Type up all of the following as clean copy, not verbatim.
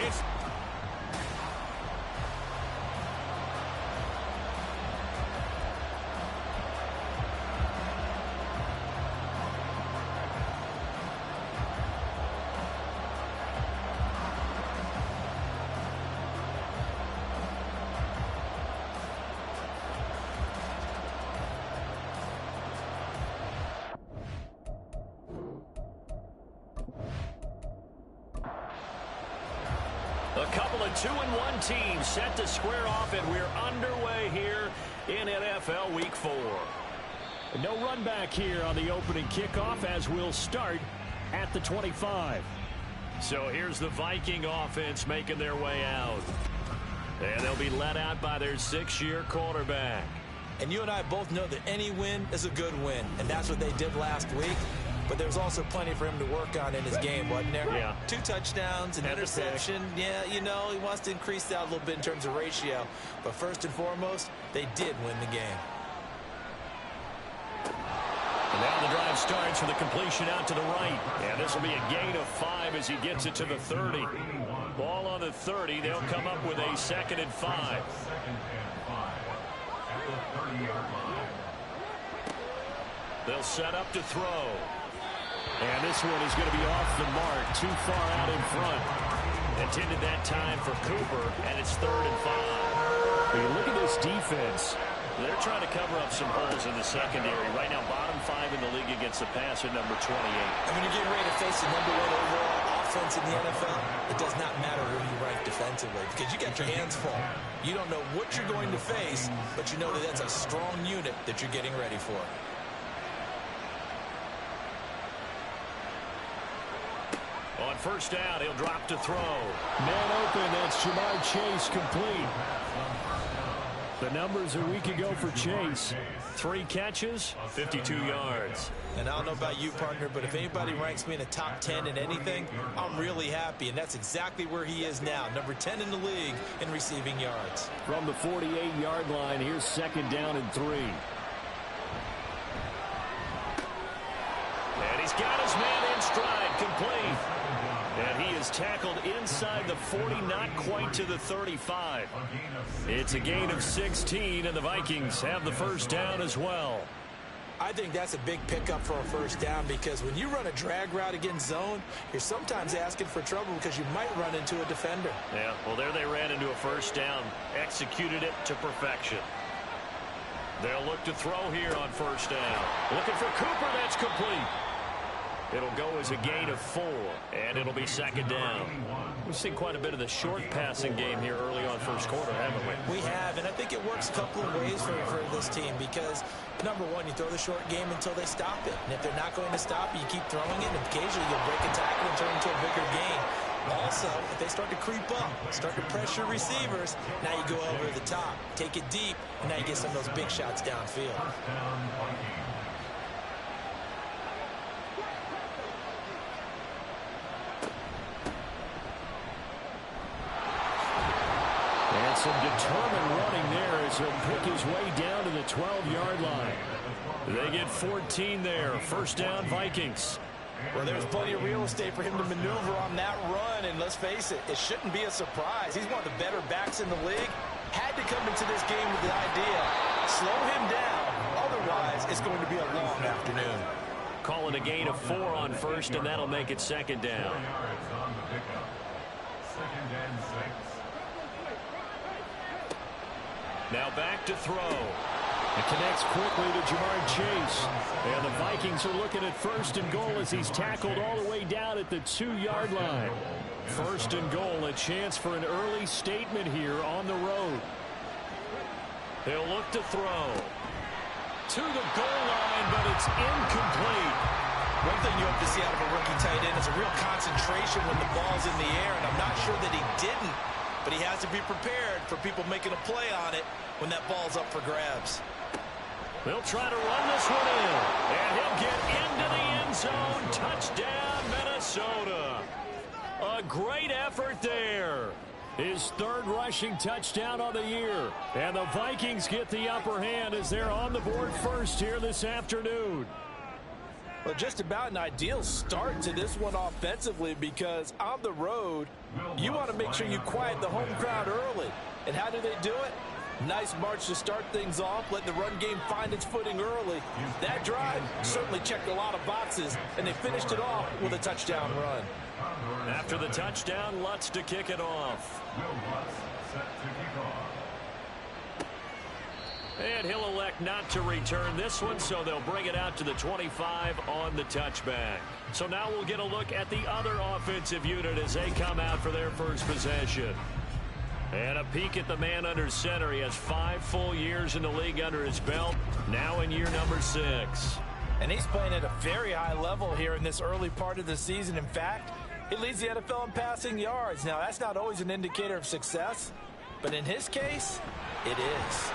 It's a couple of 2-1 teams set to square off, and we're underway here in NFL Week 4. No run back here on the opening kickoff as we'll start at the 25. So here's the Viking offense making their way out. And they'll be let out by their 6-year quarterback. And you and I both know that any win is a good win, and that's what they did last week. But there's also plenty for him to work on in his game, wasn't there? Yeah. 2 touchdowns, an interception. Yeah, you know, he wants to increase that a little bit in terms of ratio. But first and foremost, they did win the game. And now the drive starts with a completion out to the right. And this will be a gain of 5 as he gets it to the 30. Ball on the 30. They'll come up with a 2nd and 5. They'll set up to throw. And this one is going to be off the mark, too far out in front. Intended that time for Cooper, and it's 3rd and 5. When you look at this defense, they're trying to cover up some holes in the secondary. Right now, bottom 5 in the league against the passer, number 28. And when you're getting ready to face the number 1 overall offense in the NFL, it does not matter who you rank defensively because you got your hands full. You don't know what you're going to face, but you know that that's a strong unit that you're getting ready for. On first down, he'll drop to throw. Man open, that's Jamar Chase complete. The numbers a week ago for Chase. 3 catches, 52 yards. And I don't know about you, partner, but if anybody ranks me in the top 10 in anything, I'm really happy. And that's exactly where he is now. Number 10 in the league in receiving yards. From the 48-yard line, here's 2nd down and 3. And he's got his man in stride, complete. And he is tackled inside the 40, not quite to the 35. It's a gain of 16, and the Vikings have the first down as well. I think that's a big pickup for a first down because when you run a drag route against zone, you're sometimes asking for trouble because you might run into a defender. Yeah, well, there they ran into a first down, executed it to perfection. They'll look to throw here on first down. Looking for Cooper, that's complete. It'll go as a gain of 4, and it'll be 2nd down. We've seen quite a bit of the short passing game here early on first quarter, haven't we? We have, and I think it works a couple of ways for this team because, number 1, you throw the short game until they stop it. And if they're not going to stop it, you keep throwing it, and occasionally you'll break a tackle and turn it into a bigger gain. Also, if they start to creep up, start to pressure receivers, now you go over the top, take it deep, and now you get some of those big shots downfield. And some determined running there as he'll pick his way down to the 12-yard line. They get 14 there. First down, Vikings. Well, there's plenty of real estate for him to maneuver on that run, and let's face it, it shouldn't be a surprise. He's one of the better backs in the league. Had to come into this game with the idea, slow him down. Otherwise, it's going to be a long afternoon. Call it a gain of 4 on first, and that'll make it 2nd down. Now back to throw. It connects quickly to Jamar Chase. And the Vikings are looking at 1st and goal as he's tackled all the way down at the 2-yard line. 1st and goal, a chance for an early statement here on the road. He'll look to throw. To the goal line, but it's incomplete. One thing you hope to see out of a rookie tight end is a real concentration when the ball's in the air, and I'm not sure that he didn't. But he has to be prepared for people making a play on it when that ball's up for grabs. They'll try to run this one in. And he'll get into the end zone. Touchdown, Minnesota. A great effort there. His 3rd rushing touchdown on the year. And the Vikings get the upper hand as they're on the board first here this afternoon. Well, just about an ideal start to this one offensively, because on the road, you want to make sure you quiet the home crowd early. And how do they do it? Nice march to start things off, let the run game find its footing early. That drive certainly checked a lot of boxes, and they finished it off with a touchdown run. After the touchdown, Lutz to kick it off. And he'll elect not to return this one, so they'll bring it out to the 25 on the touchback. So now we'll get a look at the other offensive unit as they come out for their first possession. And a peek at the man under center. He has 5 full years in the league under his belt, now in year number 6. And he's playing at a very high level here in this early part of the season. In fact, he leads the NFL in passing yards. Now, that's not always an indicator of success, but in his case, it is.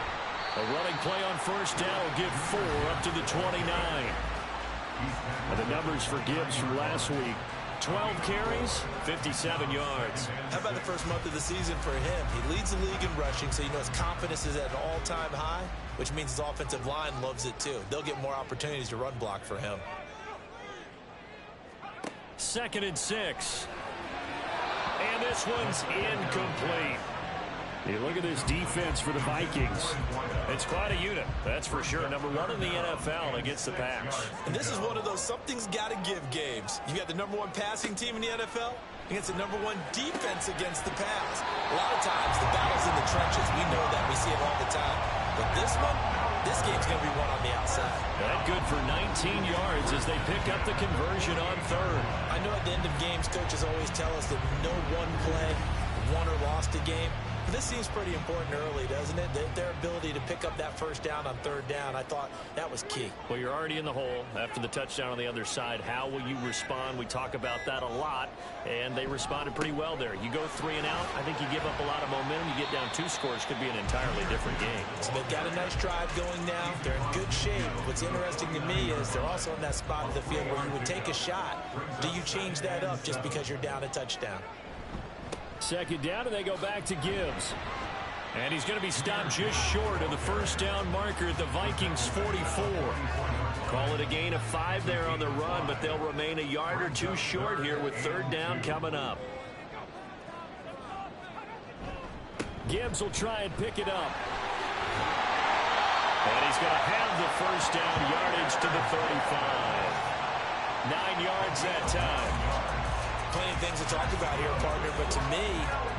A running play on first down will give 4 up to the 29. And the numbers for Gibbs from last week: 12 carries, 57 yards. How about the first month of the season for him? He leads the league in rushing, so you know his confidence is at an all-time high, which means his offensive line loves it too. They'll get more opportunities to run block for him. 2nd and 6. And this one's incomplete. You look at this defense for the Vikings. It's quite a unit, that's for sure. Number 1 in the NFL against the pass. And this is one of those something's got to give games. You got the number 1 passing team in the NFL against the number 1 defense against the pass. A lot of times the battle's in the trenches. We know that. We see it all the time. But this one, this game's going to be won on the outside. That good for 19 yards as they pick up the conversion on 3rd. I know at the end of games, coaches always tell us that no one play won or lost a game. But this seems pretty important early, doesn't it? Their ability to pick up that first down on 3rd down, I thought that was key. Well, you're already in the hole after the touchdown on the other side. How will you respond? We talk about that a lot, and they responded pretty well there. You go 3 and out, I think you give up a lot of momentum. You get down 2 scores, could be an entirely different game. So they've got a nice drive going now. They're in good shape. What's interesting to me is they're also in that spot of the field where you would take a shot. Do you change that up just because you're down a touchdown? 2nd down, and they go back to Gibbs. And he's going to be stopped just short of the first down marker at the Vikings 44. Call it a gain of 5 there on the run, but they'll remain a yard or 2 short here with 3rd down coming up. Gibbs will try and pick it up. And he's going to have the first down, yardage to the 35. 9 yards that time. Plenty of things to talk about here, partner, but to me,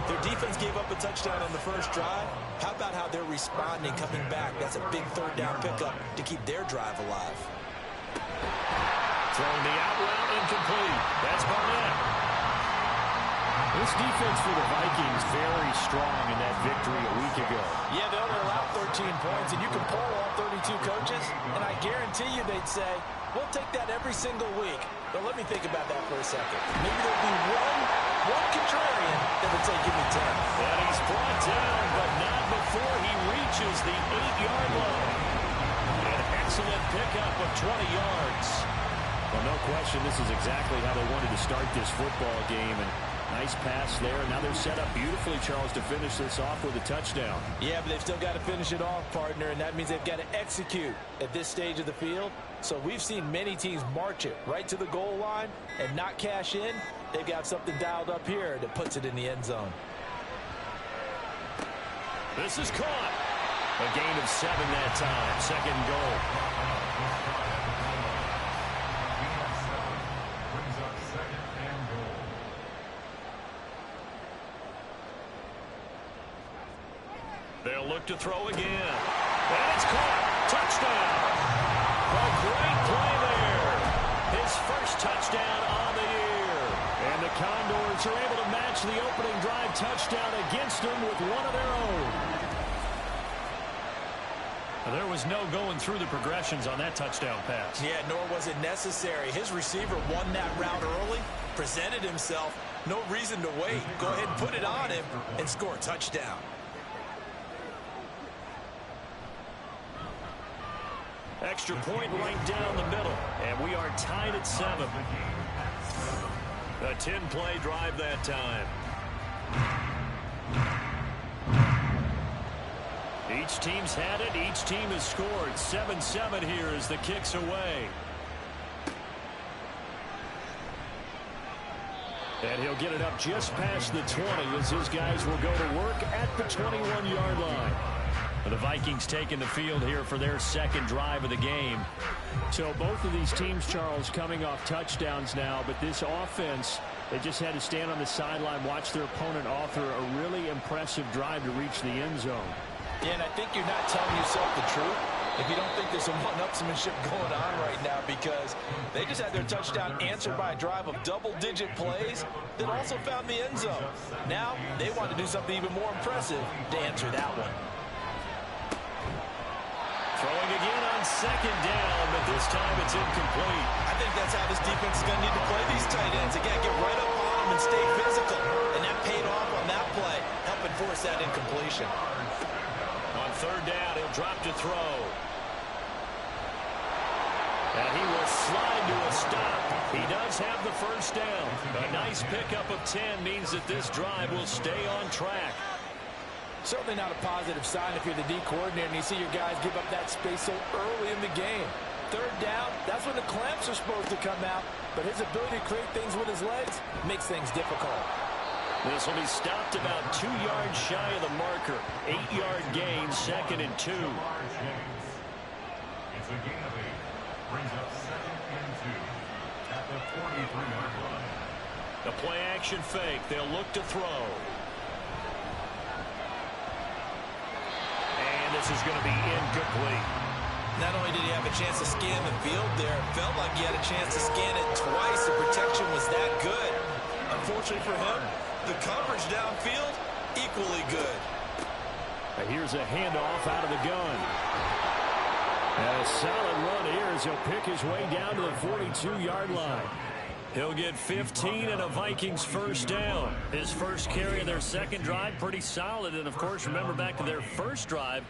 their defense gave up a touchdown on the first drive. How about how they're responding, coming back? That's a big 3rd down pickup to keep their drive alive. Throwing the out route, incomplete. That's Barnett. This defense for the Vikings very strong in that victory a week ago. Yeah, they only allowed 13 points, and you can poll all 32 coaches, and I guarantee you they'd say, we'll take that every single week. But let me think about that for a second. Maybe there'll be one contrarian that would say, give me 10. And he's brought down, but not before he reaches the 8-yard line. An excellent pickup of 20 yards. Well, no question, this is exactly how they wanted to start this football game. And nice pass there. Now they're set up beautifully, Charles, to finish this off with a touchdown. Yeah, but they've still got to finish it off, partner, and that means they've got to execute at this stage of the field. So we've seen many teams march it right to the goal line and not cash in. They've got something dialed up here that puts it in the end zone. This is caught. A gain of 7 that time. 2nd and goal. They'll look to throw again. And it's caught. Touchdown. A great play there. His first touchdown on the year. And the Condors are able to match the opening drive touchdown against them with one of their own. There was no going through the progressions on that touchdown pass. Yeah, nor was it necessary. His receiver won that route early, presented himself. No reason to wait. Go ahead and put it on him and score a touchdown. Extra point right down the middle, and we are tied at 7. A 10-play drive that time. Each team's had it. Each team has scored. 7-7 here as the kick's away. And he'll get it up just past the 20 as his guys will go to work at the 21-yard line. The Vikings taking the field here for their second drive of the game. So both of these teams, Charles, coming off touchdowns now, but this offense, they just had to stand on the sideline, watch their opponent author a really impressive drive to reach the end zone. Yeah, and I think you're not telling yourself the truth if you don't think there's some one-upsmanship going on right now, because they just had their touchdown answered by a drive of double-digit plays that also found the end zone. Now they want to do something even more impressive to answer that one. Throwing again on second down, but this time it's incomplete. I think that's how this defense is going to need to play these tight ends. Again, get right up on them and stay physical. And that paid off on that play, helping force that incompletion. On third down, he'll drop to throw. And he will slide to a stop. He does have the first down. A nice pickup of 10 means that this drive will stay on track. Certainly not a positive sign if you're the D coordinator and you see your guys give up that space so early in the game. Third down, that's when the clamps are supposed to come out, but his ability to create things with his legs makes things difficult. This will be stopped about 2 yards shy of the marker. 8-yard gain, 2nd and 2. It's a gain of 8. Brings up 2nd and 2 at the 43-yard line. The play action fake. They'll look to throw. And this is going to be incomplete. Not only did he have a chance to scan the field there, it felt like he had a chance to scan it twice. The protection was that good. Unfortunately for him, the coverage downfield, equally good. Here's a handoff out of the gun. And a solid run here as he'll pick his way down to the 42-yard line. He'll get 15 and a Vikings first down. His first carry of their second drive, pretty solid. And, of course, remember back to their first drive,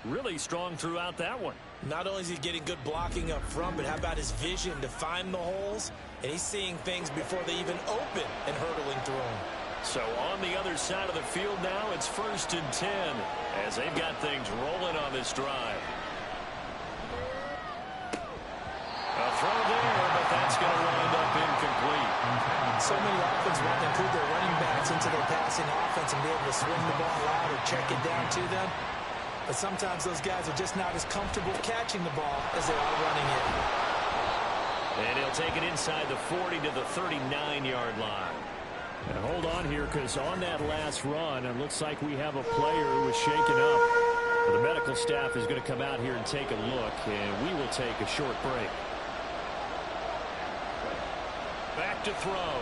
really strong throughout that one. Not only is he getting good blocking up front, but how about his vision to find the holes? And he's seeing things before they even open and hurtling through them. So on the other side of the field now, it's 1st and 10 as they've got things rolling on this drive. A throw there, but that's going to wind up incomplete. So many offenses want to include their running backs into their passing offense and be able to swing the ball out or check it down to them. But sometimes those guys are just not as comfortable catching the ball as they are running it. And he'll take it inside the 40 to the 39-yard line. And hold on here, because on that last run, it looks like we have a player who was shaken up. The medical staff is going to come out here and take a look, and we will take a short break. Back to throw.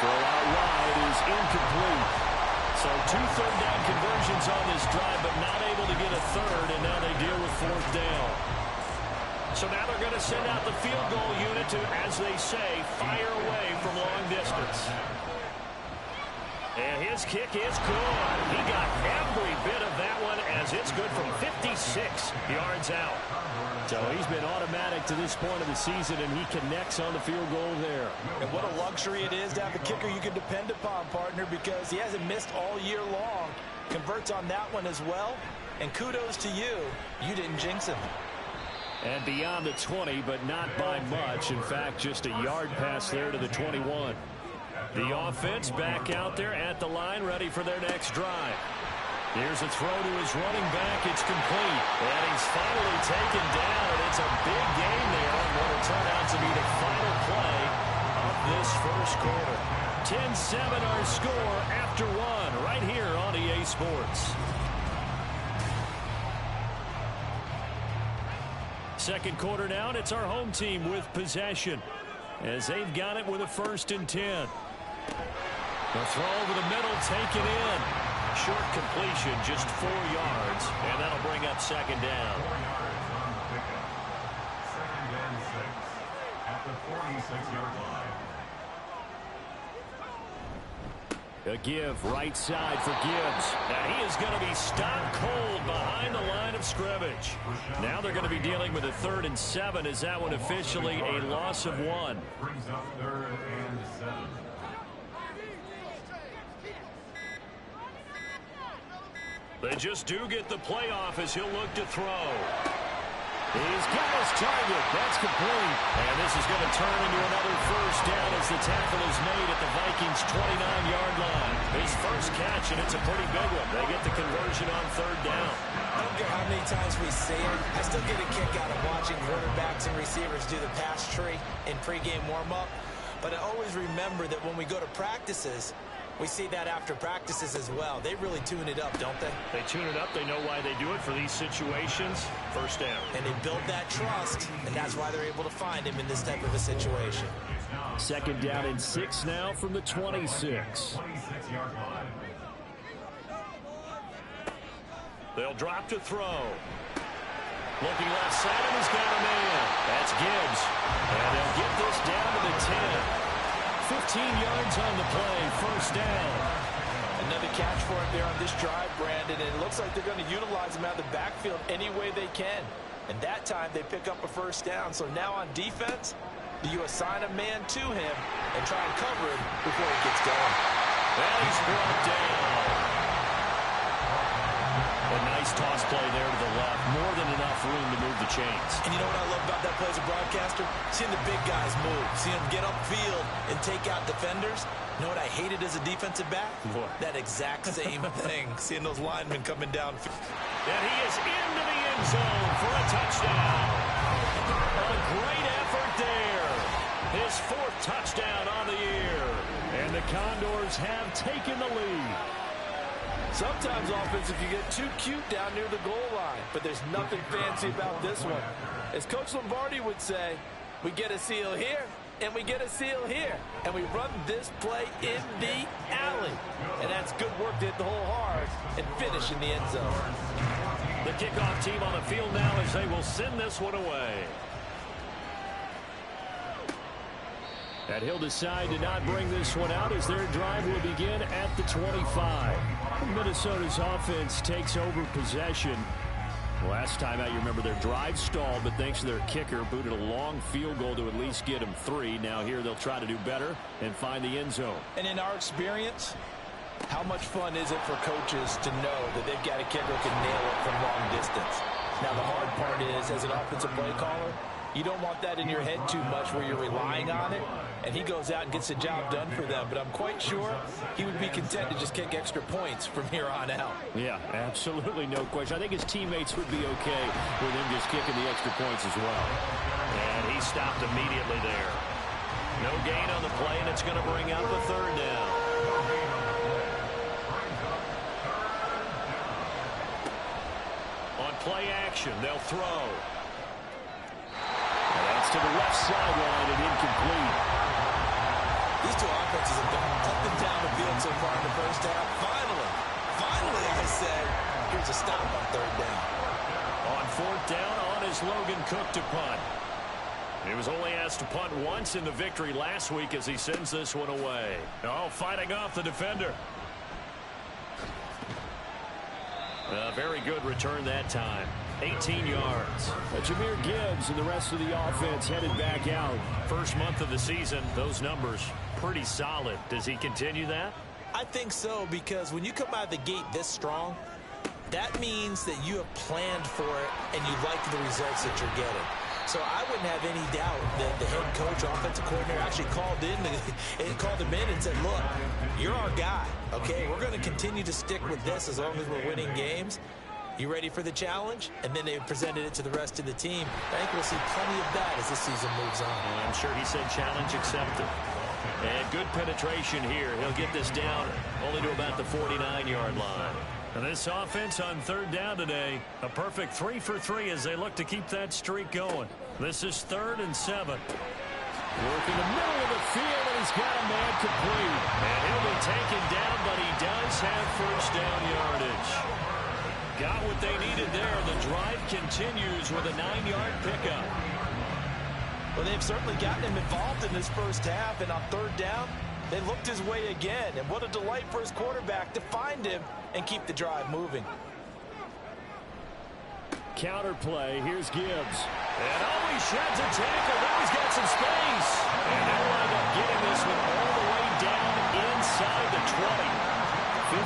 Throw out wide is incomplete. So 2 third-down conversions on this drive, but not able to get a third, and now they deal with 4th down. So now they're going to send out the field goal unit to, as they say, fire away from long distance. And his kick is good. He got every bit of that one as it's good from 56 yards out. So he's been automatic to this point of the season, and he connects on the field goal there. And what a luxury it is to have a kicker you can depend upon, partner, because he hasn't missed all year long. Converts on that one as well. And kudos to you. You didn't jinx him. And beyond the 20, but not by much. In fact, just a yard pass there to the 21. The offense back out there at the line, ready for their next drive. Here's a throw to his running back. It's complete. And he's finally taken down, and it's a big gain there on what will turn out to be the final play of this first quarter. 10-7 our score after one right here on EA Sports. Second quarter now, and it's our home team with possession as they've got it with a 1st and 10. The throw over the middle, taken in. Short completion, just 4 yards, and that'll bring up 2nd down. 4 yards on the pickup. 2nd and 6 at the 46-yard line. A give right side for Gibbs. Now he is going to be stopped cold behind the line of scrimmage. Now they're going to be dealing with a 3rd and 7 as that one officially a loss of 1. Brings up 3rd and 7. They just do get the playoff as he'll look to throw. He's got his target. That's complete. And this is going to turn into another first down as the tackle is made at the Vikings' 29-yard line. His first catch, and it's a pretty big one. They get the conversion on third down. I don't care how many times we say it, I still get a kick out of watching quarterbacks and receivers do the pass tree in pregame warm-up. But I always remember that when we go to practices, we see that after practices as well. They really tune it up, don't they? They tune it up. They know why they do it for these situations. First down. And they build that trust, and that's why they're able to find him in this type of a situation. Second down and 6 now from the 26. 26-yard line. They'll drop to throw. Looking left side, and he's got a man. That's Gibbs. And they'll get this down to the 10. 15 yards on the play, first down. Another catch for him there on this drive, Brandon, and it looks like they're going to utilize him out of the backfield any way they can. And that time they pick up a first down. So now on defense, do you assign a man to him and try and cover him before he gets going? And he's brought down. A nice toss play there to the left. More than enough room to move the chains. And you know what I love about that play as a broadcaster? Seeing the big guys move. Seeing them get upfield and take out defenders. You know what I hated as a defensive back? What? That exact same thing. Seeing those linemen coming down. And he is into the end zone for a touchdown. A great effort there. His 4th touchdown on the year. And the Condors have taken the lead. Sometimes offense, if you get too cute down near the goal line, but there's nothing fancy about this one. As Coach Lombardi would say, we get a seal here, and we get a seal here, and we run this play in the alley. And that's good work to hit the hole hard and finish in the end zone. The kickoff team on the field now as they will send this one away. And he'll decide to not bring this one out as their drive will begin at the 25. Minnesota's offense takes over possession. Last time out, you remember their drive stalled, but thanks to their kicker, booted a long field goal to at least get them 3. Now here they'll try to do better and find the end zone. And in our experience, how much fun is it for coaches to know that they've got a kicker who can nail it from long distance? Now the hard part is, as an offensive play caller, you don't want that in your head too much where you're relying on it, and he goes out and gets the job done for them. But I'm quite sure he would be content to just kick extra points from here on out. Yeah, absolutely no question. I think his teammates would be okay with him just kicking the extra points as well. And he stopped immediately there. No gain on the play, and it's going to bring up a third down. On play action, they'll throw. To the left sideline and incomplete. These two offenses have gone up and down the field so far in the first half. Finally, I said, here's a stop on third down. On 4th down, on is Logan Cook to punt. He was only asked to punt once in the victory last week as he sends this one away. Oh, fighting off the defender. A very good return that time. 18 yards. Jahmyr Gibbs and the rest of the offense headed back out. First month of the season, those numbers pretty solid. Does he continue that? I think so, because when you come out of the gate this strong, that means that you have planned for it and you like the results that you're getting. So I wouldn't have any doubt that the head coach, offensive coordinator, actually called him in and said, look, you're our guy, okay? We're going to continue to stick with this as long as we're winning games. You ready for the challenge? And then they presented it to the rest of the team. I think we'll see plenty of that as this season moves on. I'm sure he said challenge accepted. And good penetration here. He'll get this down only to about the 49-yard line. And this offense on third down today, a perfect 3 for 3 as they look to keep that streak going. This is 3rd and 7. Working the middle of the field, and he's got a man complete. And he'll be taken down, but he does have first down yardage. Got what they needed there. The drive continues with a 9-yard pickup. Well, they've certainly gotten him involved in this first half, and on third down, they looked his way again. And what a delight for his quarterback to find him and keep the drive moving. Counter play. Here's Gibbs. And he sheds a tackle. Now he's got some space. And they'll wind up getting this one all the way down inside the 20. 53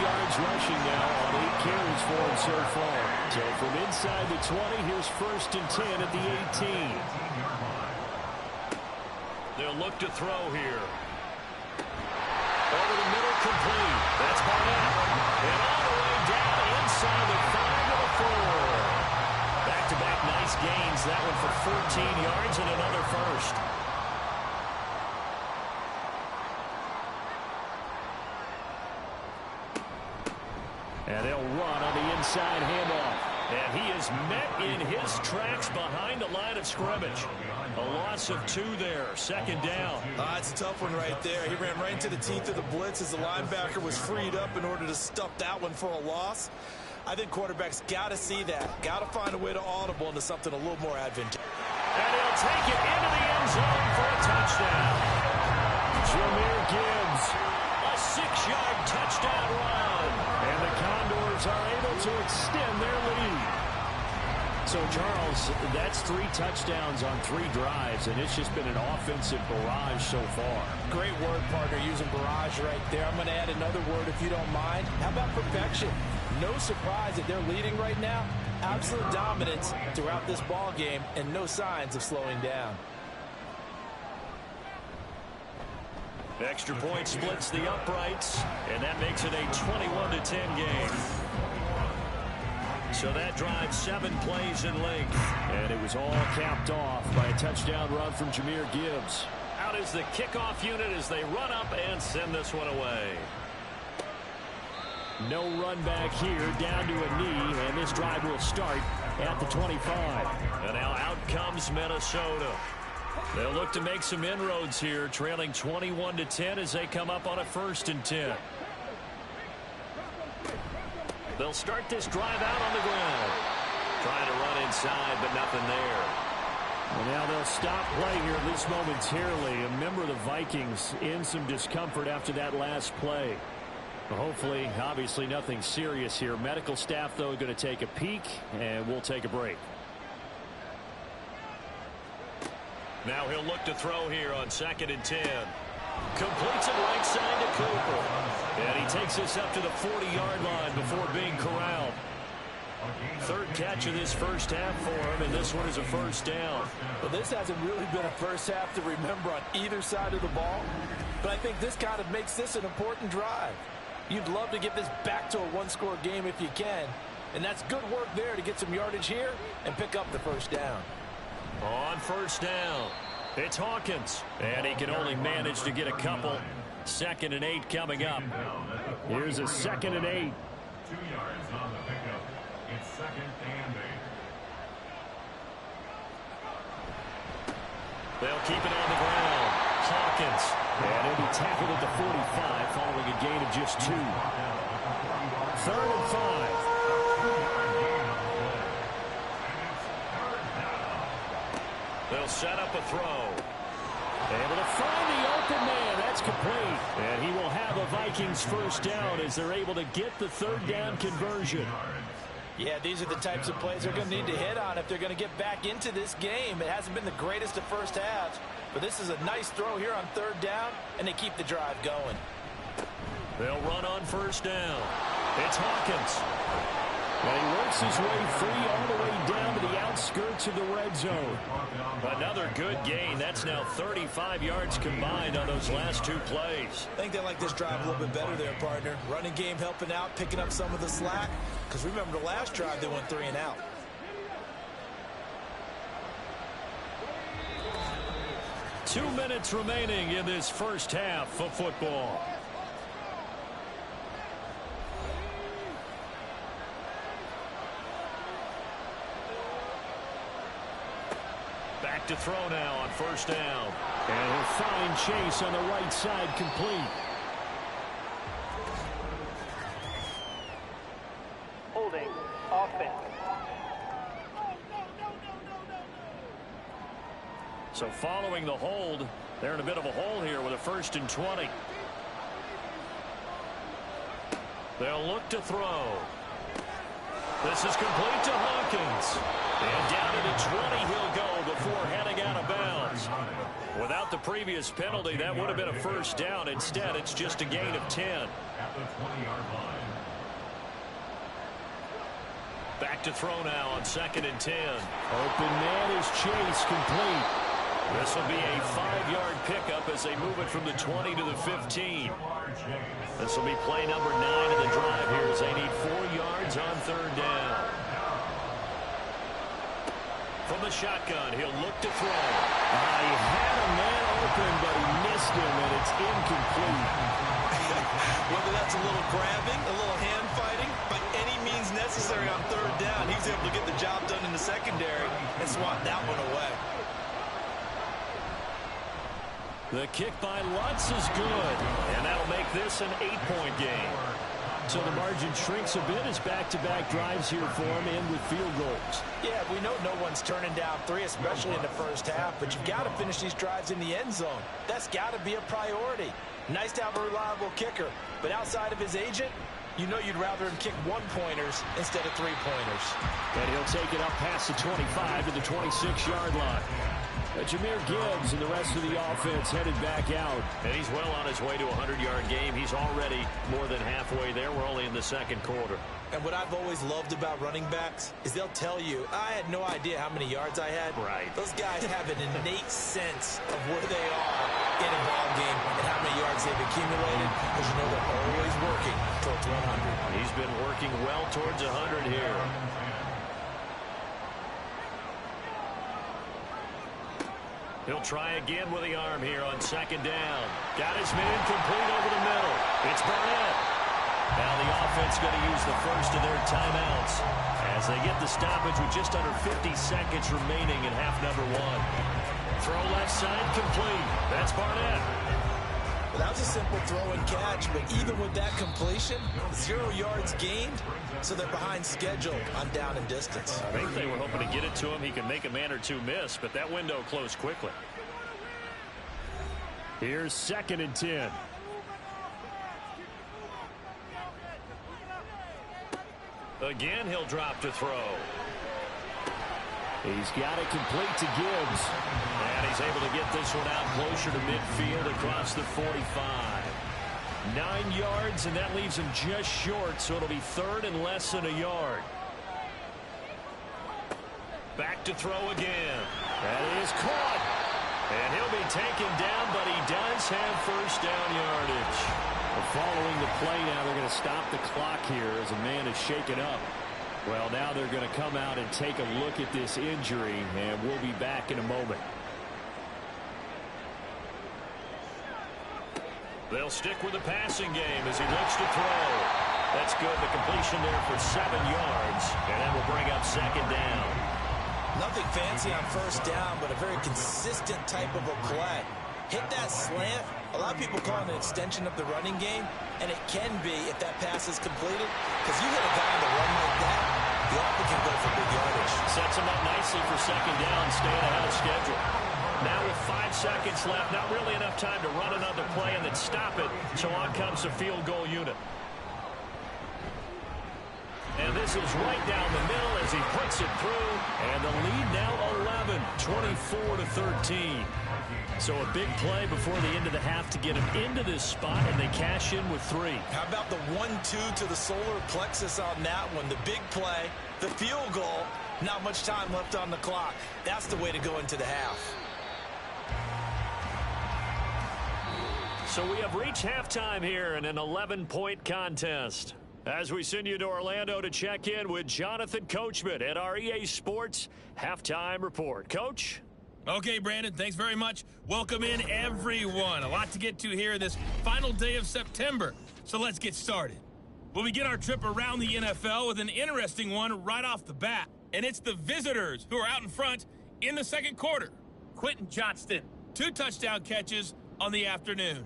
yards rushing now on 8 carries for him so far. So from inside the 20, here's 1st and 10 at the 18. They'll look to throw here. Over the middle, complete. That's Barnett. And all the way down inside the 5 to the 4. Back-to-back nice gains. That one for 14 yards and another first. And they'll run on the inside handoff. And he is met in his tracks behind the line of scrimmage. A loss of 2 there. 2nd down. It's a tough one right there. He ran right into the teeth of the blitz as the linebacker was freed up in order to stuff that one for a loss. I think quarterbacks got to see that. Got to find a way to audible into something a little more advantageous. And he'll take it into the end zone for a touchdown. Jameer Gibbs, a 6-yard touchdown run. And the Condors are able to extend their lead. So, Charles, that's 3 touchdowns on 3 drives, and it's just been an offensive barrage so far. Great word, partner, using barrage right there. I'm going to add another word if you don't mind. How about perfection? No surprise that they're leading right now. Absolute dominance throughout this ball game and no signs of slowing down. Extra point splits the uprights, and that makes it a 21-10 game. So that drive 7 plays in length, and it was all capped off by a touchdown run from Jameer Gibbs. Out is the kickoff unit as they run up and send this one away. No run back here, down to a knee, and this drive will start at the 25. And now out comes Minnesota. They'll look to make some inroads here, trailing 21-10 as they come up on a 1st and 10. They'll start this drive out on the ground. Trying to run inside, but nothing there. Well, now they'll stop play here, at least momentarily. A member of the Vikings in some discomfort after that last play. Hopefully, obviously nothing serious here. Medical staff, though, going to take a peek, and we'll take a break. Now he'll look to throw here on 2nd and 10. Completes it right side to Cooper. And he takes this up to the 40-yard line before being corralled. 3rd catch of this first half for him, and this one is a 1st down. Well, this hasn't really been a first half to remember on either side of the ball, but I think this kind of makes this an important drive. You'd love to get this back to a 1-score game if you can, and that's good work there to get some yardage here and pick up the 1st down. On 1st down, it's Hawkins, and he can only manage to get a couple. 2nd and 8 coming up. Here's a 2nd and 8. 2 yards on the pickup. It's 2nd and 8. They'll keep it on the ground. Hawkins, and he'll be tackled at the 45 following a gain of just 2. 3rd and 5. They'll set up a throw. Able to find the open man. That's complete. And he will have a Vikings 1st down as they're able to get the 3rd down conversion. Yeah, these are the types of plays they're going to need to hit on if they're going to get back into this game. It hasn't been the greatest of first halves, but this is a nice throw here on 3rd down, and they keep the drive going. They'll run on 1st down. It's Hawkins. And he works his way free all the way down to the outskirts of the red zone. Another good gain. That's now 35 yards combined on those last 2 plays. I think they like this drive a little bit better there, partner. Running game helping out, picking up some of the slack. Because remember the last drive, they went 3 and out. Two minutes remaining in this first half of football. Back to throw now on 1st down. And he'll find Chase on the right side, complete. Holding offense. So following the hold, they're in a bit of a hole here with a 1st and 20. They'll look to throw. This is complete to Hawkins. And down to the 20 he'll go before heading out of bounds. Without the previous penalty, that would have been a 1st down. Instead, it's just a gain of 10. At the 20-yard line. Back to throw now on 2nd and 10. Open man is Chase, complete. This will be a 5-yard pickup as they move it from the 20 to the 15. This will be play number 9 of the drive here as they need 4 yards on 3rd down. From the shotgun, he'll look to throw. He had a man open, but he missed him, and it's incomplete. Whether that's a little grabbing, a little hand fighting, by any means necessary on 3rd down, he's able to get the job done in the secondary and swat that one away. The kick by Lutz is good, and that'll make this an 8-point game. So the margin shrinks a bit as back-to-back drives here for him and with field goals. Yeah, we know no one's turning down 3, especially in the first half, but you've got to finish these drives in the end zone. That's got to be a priority. Nice to have a reliable kicker, but outside of his agent, you know you'd rather him kick 1-pointers instead of 3-pointers. And he'll take it up past the 25 to the 26-yard line. Jahmyr Gibbs and the rest of the offense headed back out. And he's well on his way to a 100-yard game. He's already more than halfway there. We're only in the 2nd quarter. And what I've always loved about running backs is they'll tell you, I had no idea how many yards I had. Right. Those guys have an innate sense of where they are in a ball game and how many yards they've accumulated, because you know they're always working towards 100. He's been working well towards 100 here. He'll try again with the arm here on 2nd down. Got his man complete over the middle. It's Barnett. Now the offense going to use the first of their timeouts as they get the stoppage with just under 50 seconds remaining in half number 1. Throw left side complete. That's Barnett. Well, that was a simple throw and catch, but even with that completion, 0 yards gained, so they're behind schedule on down and distance. I think they were hoping to get it to him. He could make a man or two miss, but that window closed quickly. Here's 2nd and 10. Again, he'll drop to throw. He's got it complete to Gibbs. And he's able to get this one out closer to midfield across the 45. 9 yards, and that leaves him just short, so it'll be 3rd and less than a yard. Back to throw again. That is caught. And he'll be taken down, but he does have 1st down yardage. Following the play now, they're going to stop the clock here as a man is shaken up. Well, now they're going to come out and take a look at this injury, and we'll be back in a moment. They'll stick with the passing game as he looks to throw. That's good. The completion there for 7 yards, and then we'll bring up 2nd down. Nothing fancy on 1st down, but a very consistent type of a play. Hit that slant. A lot of people call it an extension of the running game, and it can be if that pass is completed, because you hit a guy on the run like that, the offer can go for big yardage. Sets him up nicely for 2nd down, staying ahead of schedule. Now with 5 seconds left, not really enough time to run another play and then stop it, so on comes the field goal unit. And this is right down the middle as he puts it through, and the lead now 11, 24-13. So a big play before the end of the half to get him into this spot, and they cash in with 3. How about the 1-2 to the solar plexus on that one? The big play, the field goal, not much time left on the clock. That's the way to go into the half. So we have reached halftime here in an 11-point contest. As we send you to Orlando to check in with Jonathan Coachman at our EA Sports Halftime Report. Coach? Okay, Brandon, thanks very much. Welcome in, everyone. A lot to get to here this final day of September, so let's get started. We'll begin our trip around the NFL with an interesting one right off the bat, and it's the visitors who are out in front in the 2nd quarter. Quentin Johnston, 2 touchdown catches on the afternoon.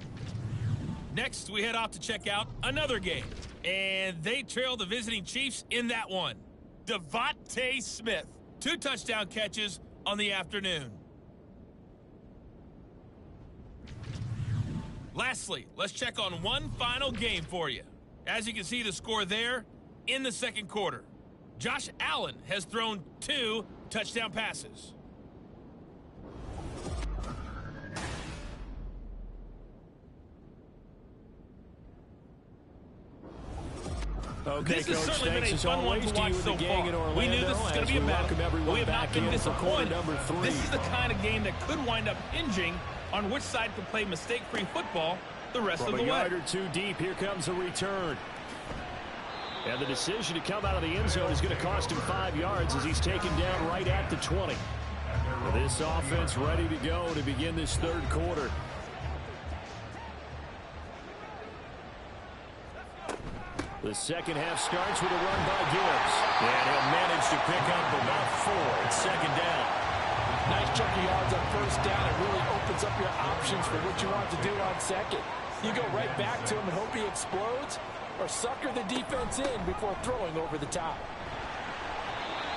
Next, we head off to check out another game, and they trail the visiting Chiefs in that one. Devontae Smith, 2 touchdown catches on the afternoon. Lastly, let's check on one final game for you. As you can see the score there in the 2nd quarter. Josh Allen has thrown 2 touchdown passes. Okay, this has Coach, certainly been thanks a as fun one always to to watch you and so the gang far. in Orlando. We knew this was going to be a battle, everyone but we have back not been in for quarter disappointed. number 3. This is the kind of game that could wind up hinging on which side can play mistake-free football the rest From of the a way. yard or two deep, here comes a return. And the decision to come out of the end zone is going to cost him 5 yards as he's taken down right at the 20. This offense ready to go to begin this third quarter. The second half starts with a run by Gibbs. And he'll manage to pick up about 4. It's second down. Nice chunk of yards on first down. It really opens up your options for what you want to do on second. You go right back to him and hope he explodes, or sucker the defense in before throwing over the top.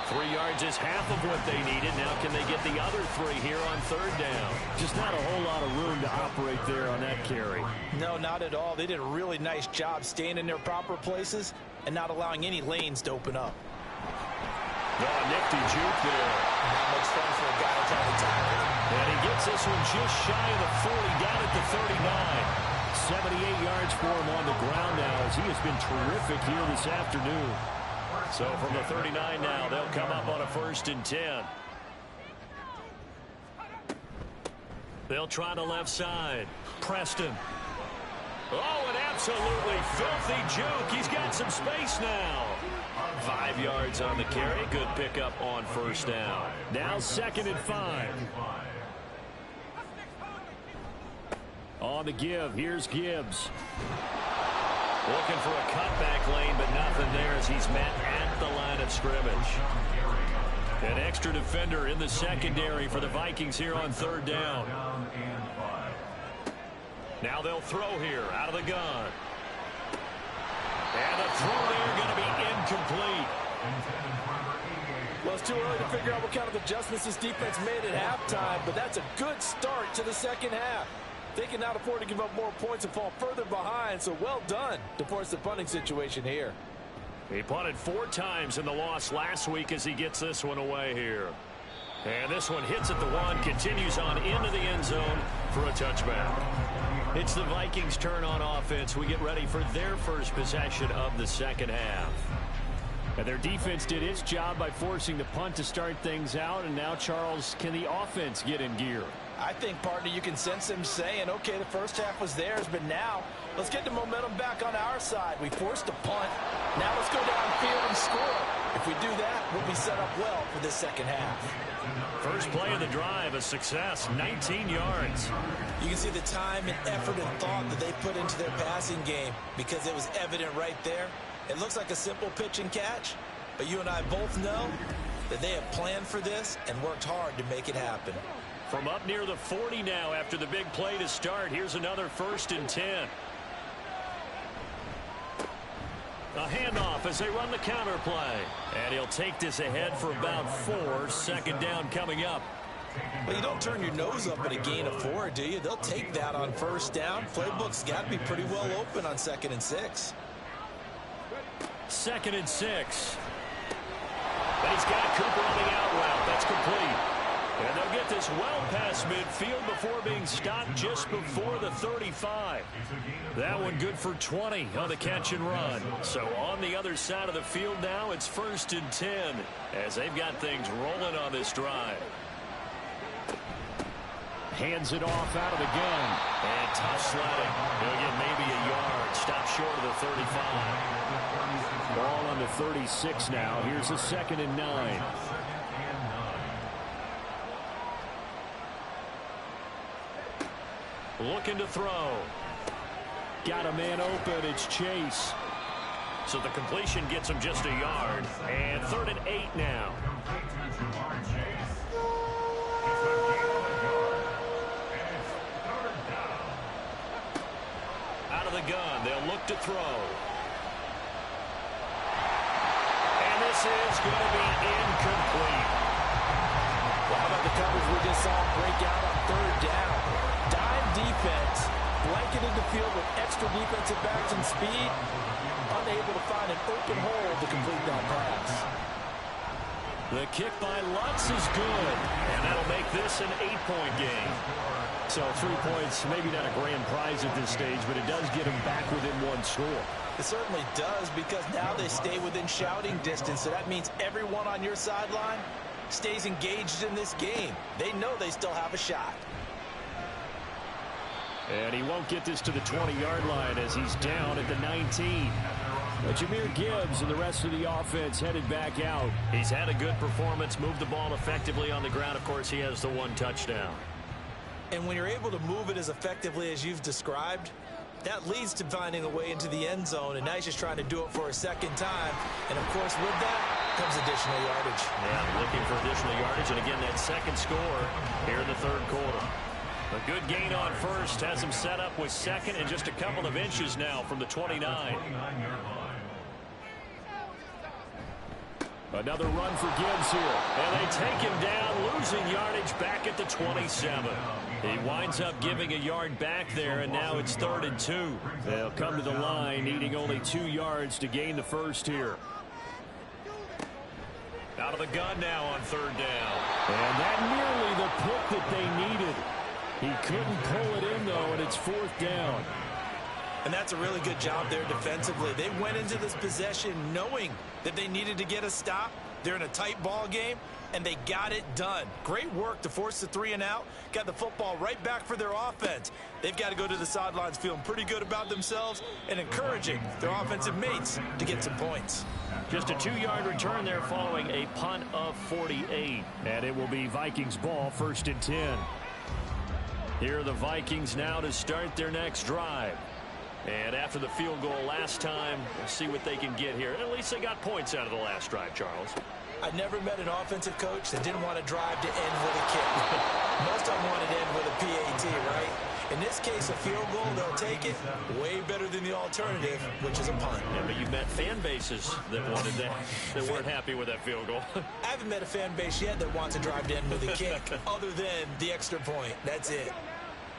3 yards is half of what they needed. Now can they get the other 3 here on third down? Just not a whole lot of room to operate there on that carry. No, not at all. They did a really nice job staying in their proper places and not allowing any lanes to open up. Oh, nifty juke there. Not much fun for a guy trying to tackle him. And he gets this one just shy of the 40, down at the 39. 78 yards for him on the ground now as he has been terrific here this afternoon. So from the 39 now, they'll come up on a 1st and 10. They'll try the left side. Preston. Oh, an absolutely filthy juke. He's got some space now. 5 yards on the carry. Good pickup on first down. Now 2nd and 5. On the give, here's Gibbs. Looking for a cutback lane, but nothing there as he's met at the line of scrimmage. An extra defender in the secondary for the Vikings here on third down. Now they'll throw here out of the gun. And the throw there going to be incomplete. Well, it's too early to figure out what kind of adjustments this defense made at halftime, but that's a good start to the second half. They cannot afford to give up more points and fall further behind, so well done to force the punting situation here. He punted 4 times in the loss last week as he gets this one away here. And this one hits at the 1, continues on into the end zone for a touchback. It's the Vikings' turn on offense. We get ready for their first possession of the second half. And their defense did its job by forcing the punt to start things out. And now, Charles, can the offense get in gear? I think, partner, you can sense them saying, okay, the first half was theirs, but now let's get the momentum back on our side. We forced a punt. Now let's go downfield and score. If we do that, we'll be set up well for this second half. First play of the drive, a success, 19 yards. You can see the time and effort and thought that they put into their passing game because it was evident right there. It looks like a simple pitch and catch, but you and I both know that they have planned for this and worked hard to make it happen. From up near the 40 now after the big play to start, here's another 1st and 10. A handoff as they run the counter play. And he'll take this ahead for about 4. Second down coming up. Well, you don't turn your nose up at a gain of 4, do you? They'll take that on first down. Playbook's got to be pretty well open on 2nd and 6. 2nd and 6. But he's got Cooper on the out route. That's complete. And they'll get this well past midfield before being stopped just before the 35. That one good for 20 on the catch and run. So on the other side of the field now, it's 1st and 10 as they've got things rolling on this drive. Hands it off out of the gun. And tough sledding. He'll get maybe a yard. Stop short of the 35. Ball on the 36 now. Here's a 2nd and 9. Looking to throw. Got a man open. It's Chase. So the completion gets him just a yard. And 3rd and 8 now. Out of the gun. They'll look to throw. And this is going to be incomplete. Well, how about the coverage we just saw break out on 3rd down? Dime defense, blanketed the field with extra defensive backs and speed, unable to find an open hole to complete that pass. The kick by Lutz is good, and that'll make this an 8-point game. So 3 points, maybe not a grand prize at this stage, but it does get him back within 1 score. It certainly does, because now they stay within shouting distance, so that means everyone on your sideline stays engaged in this game. They know they still have a shot. And he won't get this to the 20-yard line as he's down at the 19. But Jahmyr Gibbs and the rest of the offense headed back out. He's had a good performance, moved the ball effectively on the ground. Of course, he has the one touchdown. And when you're able to move it as effectively as you've described, that leads to finding a way into the end zone, and now he's just trying to do it for a second time. And, of course, with that comes additional yardage. Yeah, looking for additional yardage, and again, that second score here in the third quarter. A good gain on first, has him set up with second and just a couple of inches now from the 29. Another run for Gibbs here. And they take him down, losing yardage back at the 27. He winds up giving a yard back there, and now it's 3rd and 2. They'll come to the line, needing only 2 yards to gain the first here. Out of the gun now on 3rd down. And that nearly the pick that they needed. He couldn't pull it in, though, and it's 4th down. And that's a really good job there defensively. They went into this possession knowing that they needed to get a stop. They're in a tight ball game, and they got it done. Great work to force the 3 and out. Got the football right back for their offense. They've got to go to the sidelines feeling pretty good about themselves and encouraging their offensive mates to get some points. Just a 2-yard return there following a punt of 48. And it will be Vikings ball, 1st and 10. Here are the Vikings now to start their next drive. And after the field goal last time, we'll see what they can get here. At least they got points out of the last drive, Charles. I never met an offensive coach that didn't want to drive to end with a kick. Most of them wanted to end with a PAT, right? In this case, a field goal, they'll take it. Way better than the alternative, which is a punt. Yeah, but you've met fan bases that wanted that, that weren't happy with that field goal. I haven't met a fan base yet that wants to drive to end with a kick, other than the extra point. That's it.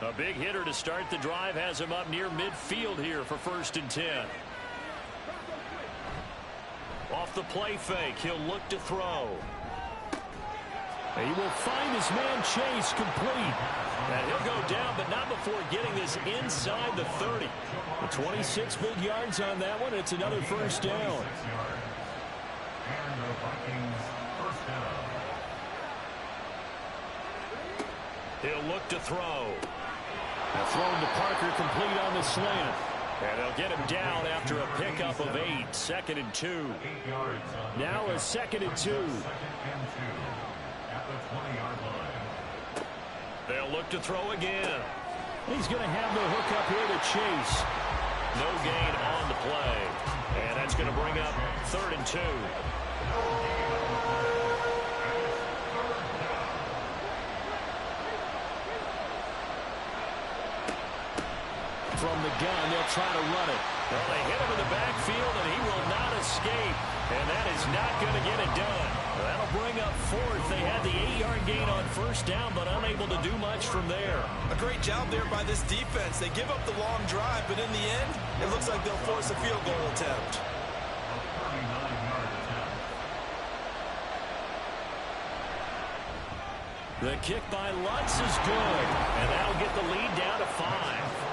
A big hitter to start the drive has him up near midfield here for 1st and 10. Off the play fake, he'll look to throw. He will find his man Chase complete. And he'll go down, but not before getting this inside the 30. The 26 big yards on that one. It's another 1st down. And the Vikings first down. He'll look to throw. Thrown to Parker, complete on the slant. And they'll get him down after a pickup of 8. 2nd and 2. 8 yards on Now a 2nd and 2. 2nd and 2 at the 20-yard line. They'll look to throw again. He's going to have the hook up here to Chase. No gain on the play. And that's going to bring up 3rd and 2. From the gun, they'll try to run it. Well, they hit him in the backfield, and he will not escape. And that is not going to get it done. That'll bring up 4th. They had the 8-yard gain on 1st down, but unable to do much from there. A great job there by this defense. They give up the long drive, but in the end, it looks like they'll force a field goal attempt. A 39-yard attempt. The kick by Lutz is good, and that'll get the lead down to 5.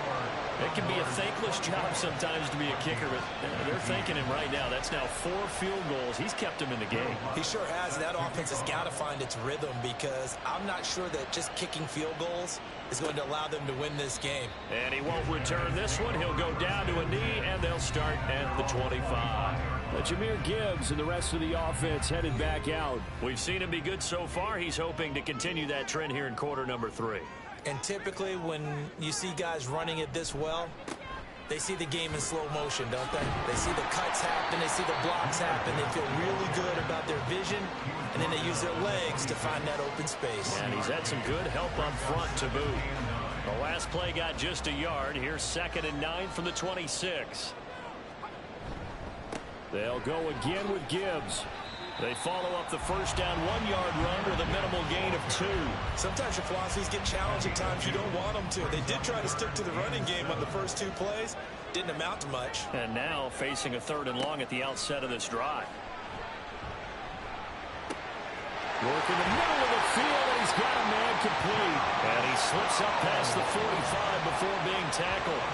It can be a thankless job sometimes to be a kicker, but they're thanking him right now. That's now 4 field goals. He's kept him in the game. He sure has. That offense has got to find its rhythm, because I'm not sure that just kicking field goals is going to allow them to win this game. And he won't return this one. He'll go down to a knee, and they'll start at the 25. But Jahmyr Gibbs and the rest of the offense headed back out. We've seen him be good so far. He's hoping to continue that trend here in quarter number 3. And typically when you see guys running it this well, they see the game in slow motion, don't they? They see the cuts happen, they see the blocks happen, they feel really good about their vision, and then they use their legs to find that open space. And he's had some good help up front to boot. The last play got just a yard. Here's 2nd and 9 from the 26. They'll go again with Gibbs. They follow up the 1st down 1-yard run with a minimal gain of 2. Sometimes your philosophies get challenged at times you don't want them to. They did try to stick to the running game on the first 2 plays. Didn't amount to much. And now facing a 3rd and long at the outset of this drive. Work in the middle of the field, and he's got a man complete. And he slips up past the 45 before being tackled.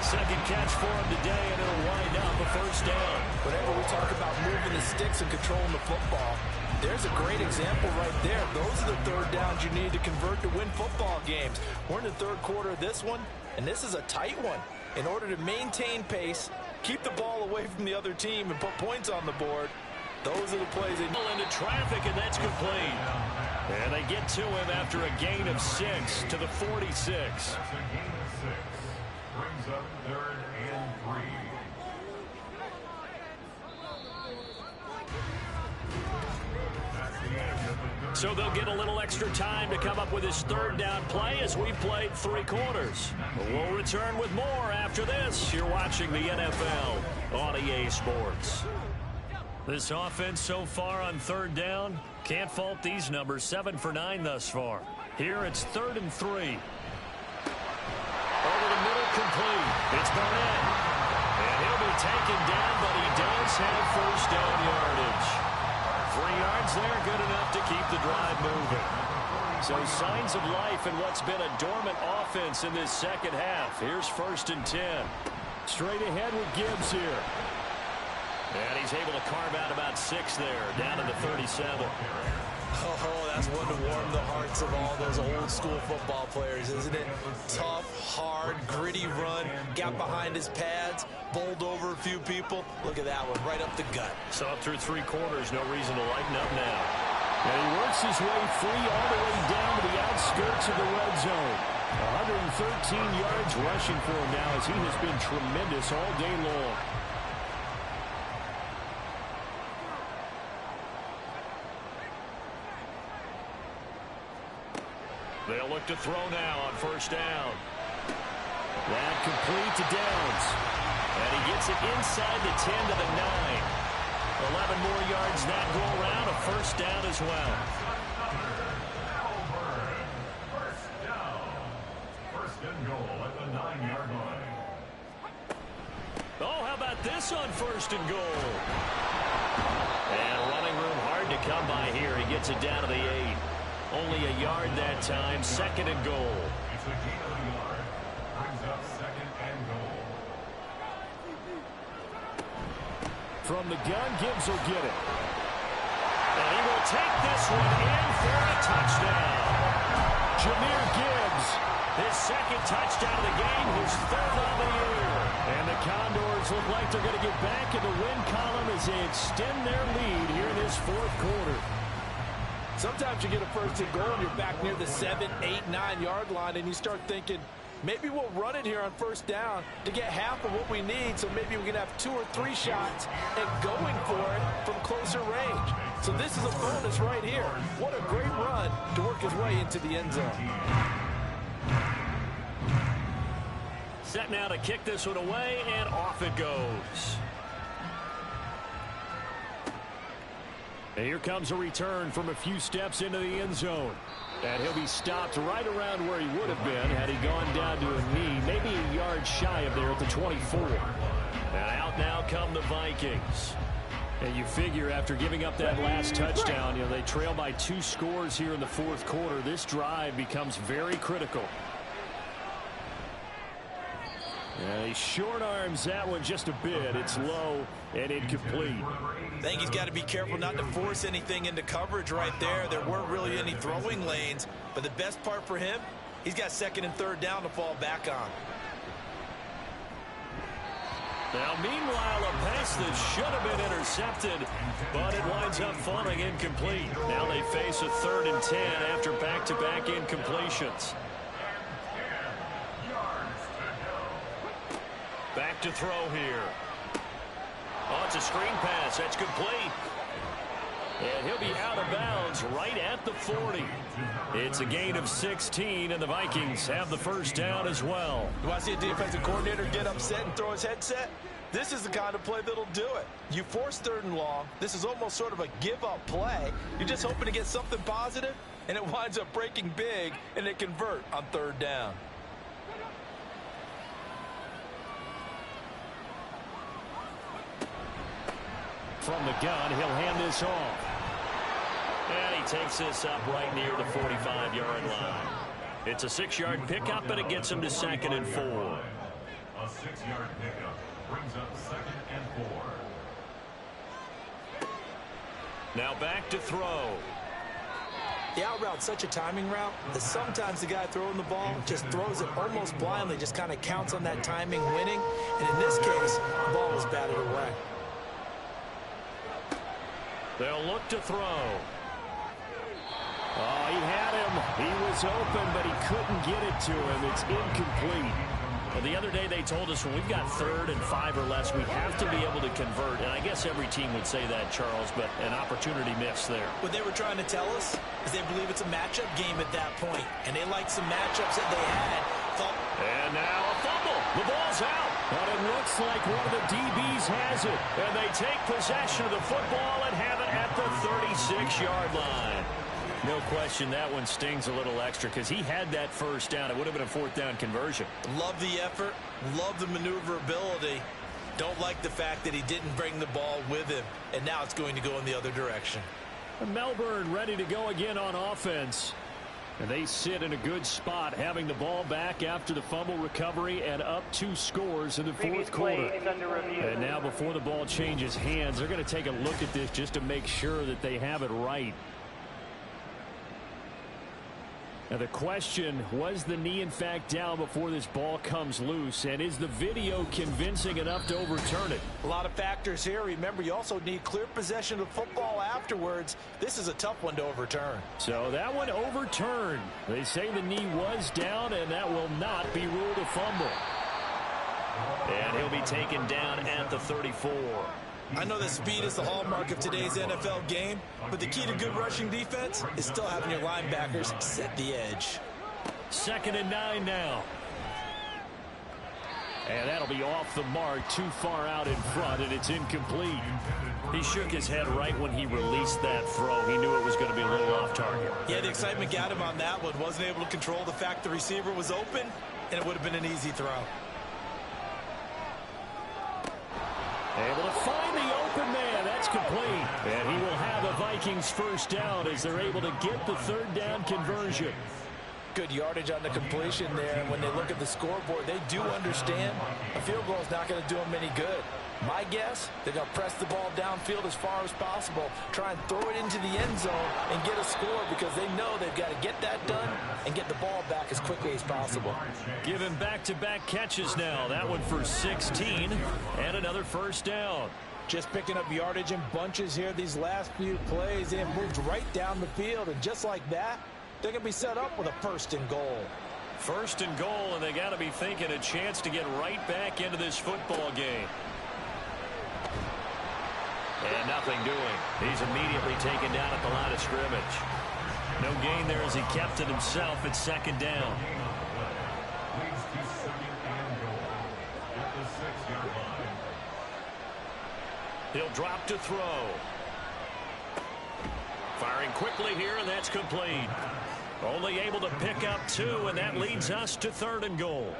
Second catch for him today, and it'll wind up a first down. Whenever we talk about moving the sticks and controlling the football, there's a great example right there. Those are the third downs you need to convert to win football games. We're in the third quarter of this one, and this is a tight one. In order to maintain pace, keep the ball away from the other team, and put points on the board, those are the plays they pull into traffic, and that's complete. And they get to him after a gain of 6 to the 46. That's a gain of 6. Brings up 3rd and 3. So they'll get a little extra time to come up with his third down play as we played 3 quarters. We'll return with more after this. You're watching the NFL on EA Sports. This offense so far on third down, can't fault these numbers. 7 for 9 thus far. Here it's 3rd and 3. Over the middle, complete. It's Barnett. And he'll be taken down, but he does have first down yardage. 3 yards there, good enough to keep the drive moving. So signs of life in what's been a dormant offense in this second half. Here's 1st and 10. Straight ahead with Gibbs here. And he's able to carve out about 6 there, down to the 37. Oh, that's one to warm the hearts of all those old school football players, isn't it? Tough, hard, gritty run, got behind his pads, bowled over a few people. Look at that one, right up the gut. So up through 3 quarters, no reason to lighten up now. And he works his way free all the way down to the outskirts of the red zone. 113 yards rushing for him now as he has been tremendous all day long. They'll look to throw now on 1st down. That complete to Downs. And he gets it inside the 10 to the 9. 11 more yards that go around, a 1st down as well. First down. 1st and goal at the 9-yard line. Oh, how about this on 1st and goal? And running room hard to come by here. He gets it down to the 8. Only a yard that time, 2nd and goal. It's a gain of a yard. Brings up 2nd and goal. From the gun, Gibbs will get it. And he will take this one in for a touchdown. Jahmyr Gibbs, his 2nd touchdown of the game, his 3rd on the year. And the Condors look like they're going to get back in the win column as they extend their lead here in this 4th quarter. Sometimes you get a 1st and goal and you're back near the 7, 8, 9-yard line, and you start thinking, maybe we'll run it here on 1st down to get half of what we need, so maybe we can have 2 or 3 shots and going for it from closer range. So this is a bonus right here. What a great run to work his way into the end zone. Set now to kick this one away, and off it goes. And here comes a return from a few steps into the end zone. And he'll be stopped right around where he would have been had he gone down to a knee, maybe a yard shy of there at the 24. And out now come the Vikings. And you figure after giving up that last touchdown, they trail by 2 scores here in the 4th quarter. This drive becomes very critical. And he short arms that one just a bit. It's low and incomplete. I think he's got to be careful not to force anything into coverage right there. There weren't really any throwing lanes. But the best part for him, he's got 2nd and 3rd down to fall back on. Now, meanwhile, a pass that should have been intercepted, but it winds up falling incomplete. Now they face a 3rd and 10 after back-to-back incompletions. Back to throw here. Oh, it's a screen pass. That's complete. And he'll be out of bounds right at the 40. It's a gain of 16, and the Vikings have the 1st down as well. You want to see a defensive coordinator get upset and throw his headset? This is the kind of play that'll do it. You force 3rd and long. This is almost sort of a give-up play. You're just hoping to get something positive, and it winds up breaking big, and they convert on 3rd down. From the gun, he'll hand this off. And he takes this up right near the 45-yard line. It's a 6-yard pickup, but it gets him to 2nd and 4. A 6-yard pickup brings up 2nd and 4. Now back to throw. The out route's such a timing route that sometimes the guy throwing the ball just throws it almost blindly, just kind of counts on that timing winning. And in this case, the ball was batted away. They'll look to throw. Oh, he had him. He was open, but he couldn't get it to him. It's incomplete. Well, the other day they told us when we've got 3rd and 5 or less, we have to be able to convert. And I guess every team would say that, Charles, but an opportunity missed there. What they were trying to tell us is they believe it's a matchup game at that point, and they liked some matchups that they had. And now a fumble. The ball's out. But it looks like one of the DBs has it. And they take possession of the football and have it at the 36-yard line. No question that one stings a little extra because he had that first down. It would have been a 4th down conversion. Love the effort. Love the maneuverability. Don't like the fact that he didn't bring the ball with him. And now it's going to go in the other direction. Melbourne ready to go again on offense. And they sit in a good spot, having the ball back after the fumble recovery and up 2 scores in the 4th quarter. And now before the ball changes hands, they're going to take a look at this just to make sure that they have it right. Now the question, was the knee in fact down before this ball comes loose? And is the video convincing enough to overturn it? A lot of factors here. Remember, you also need clear possession of football afterwards. This is a tough one to overturn. So that one overturned. They say the knee was down, and that will not be ruled a fumble. And he'll be taken down at the 34. I know that speed is the hallmark of today's NFL game, but the key to good rushing defense is still having your linebackers set the edge. 2nd and 9 now. And that'll be off the mark, too far out in front, and it's incomplete. He shook his head right when he released that throw. He knew it was going to be a little off target. Yeah, the excitement got him on that one. Wasn't able to control the fact the receiver was open, and it would have been an easy throw. Able to find the open man. That's complete. And he will have a Vikings first down as they're able to get the 3rd down conversion. Good yardage on the completion there. And when they look at the scoreboard, they do understand a field goal is not going to do them any good. My guess, they're going to press the ball downfield as far as possible, try and throw it into the end zone and get a score because they know they've got to get that done and get the ball back as quickly as possible. Give him back-to-back catches now. That one for 16 and another first down. Just picking up yardage in bunches here these last few plays. They have moved right down the field, and just like that, they're going to be set up with a 1st and goal. 1st and goal, and they got to be thinking a chance to get right back into this football game. And nothing doing. He's immediately taken down at the line of scrimmage. No gain there as he kept it himself at 2nd down. Leads to 2nd and goal at the 6-yard line. He'll drop to throw. Firing quickly here, and that's complete. Only able to pick up 2, and that leads us to 3rd and goal.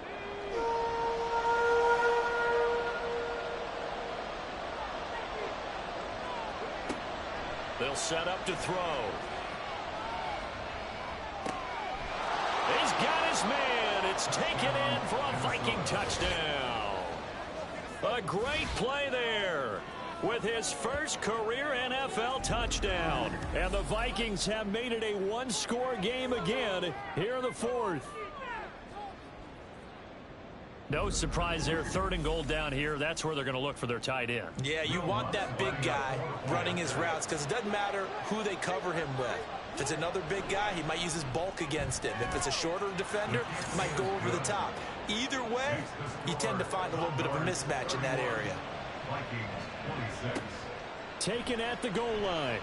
They'll set up to throw. He's got his man. It's taken in for a Viking touchdown. A great play there with his first career NFL touchdown. And the Vikings have made it a 1-score game again here in the 4th. No surprise there. 3rd and goal down here. That's where they're going to look for their tight end. Yeah, you want that big guy running his routes because it doesn't matter who they cover him with. If it's another big guy, he might use his bulk against him. If it's a shorter defender, he might go over the top. Either way, you tend to find a little bit of a mismatch in that area. Vikings 26. Taken at the goal line.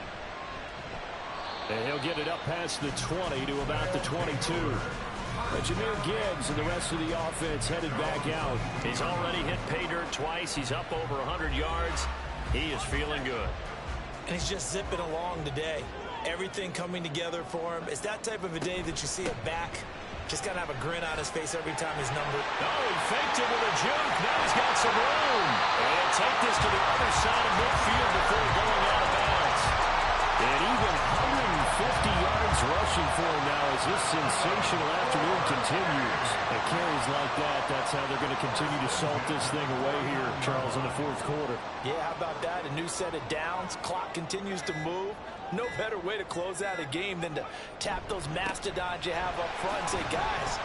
And he'll get it up past the 20 to about the 22. Jahmyr Gibbs and the rest of the offense headed back out. He's already hit pay dirt twice. He's up over 100 yards. He is feeling good. And he's just zipping along today. Everything coming together for him. It's that type of a day that you see a back just got to have a grin on his face every time he's numbered. Oh, he faked it with a juke. Now he's got some room. And he'll take this to the other side of midfield before going out of bounds. An even yards rushing for him now as this sensational afternoon continues. At carries like that, that's how they're going to continue to salt this thing away here, Charles, in the fourth quarter. Yeah, how about that? A new set of downs. Clock continues to move. No better way to close out a game than to tap those mastodons you have up front and say, guys,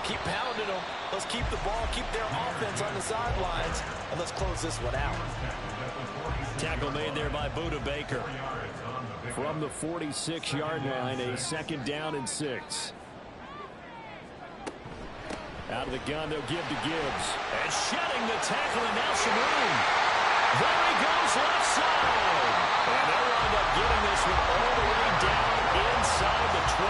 keep pounding them. Let's keep the ball, keep their offense on the sidelines, and let's close this one out. Tackle made there by Buda Baker. From the 46-yard line, a 2nd down and 6. Out of the gun, they'll give to Gibbs. And shedding the tackle, and now some room. There he goes, left side. And they'll wind up getting this one all the way down inside the 20.